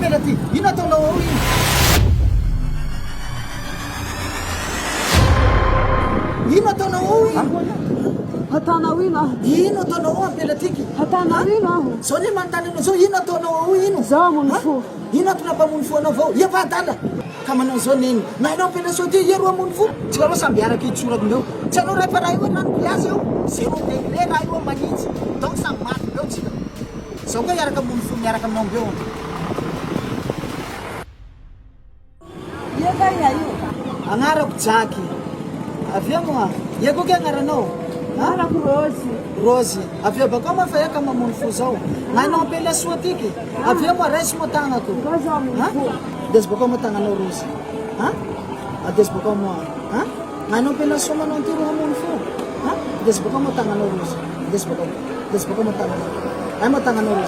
ampela ty, ino ataonao ao ino? Ino ataonao ao ino? Ataonao ino aho? Ino ataonao ao ampela tiky? Ataonao ino aho? Zao le manontany anao zao, ino ataonao ao ino? Zaho mony fo. Ino atona mpamono fo anao vao? Ia vadala! Ka manao zao neny. Na ianao ampela sao ty, ieroa mono fo. Tsy ka rô samby araka itsorako ndreo. Tsy anao ray fa raha io nano pilasy eo. Zero degré raha io manitsy. Donc samby maty ndreo tsika. Zao koa iaraka mono fo miaraka aminao ndreo. Ia ka ina io? Agnarako Jaky. Avy eo moa. Ia koa ke agnaranao? Anarako Rose. Rose. Avy eo bakao moa fa iaka mamono fo zao. Ngainao ampela soa tiky. Avy eo moa raisy mo tagnako. Nga zaho mony fo. Desy bakao moa tagnanao Rose. Desy bakao moa. Ngainao ampela soa manao antyro hamono fo. Desy bakao moa tagnanao Rose. Desy bakao moa tagnanao. Ay moa tagnanao Rose.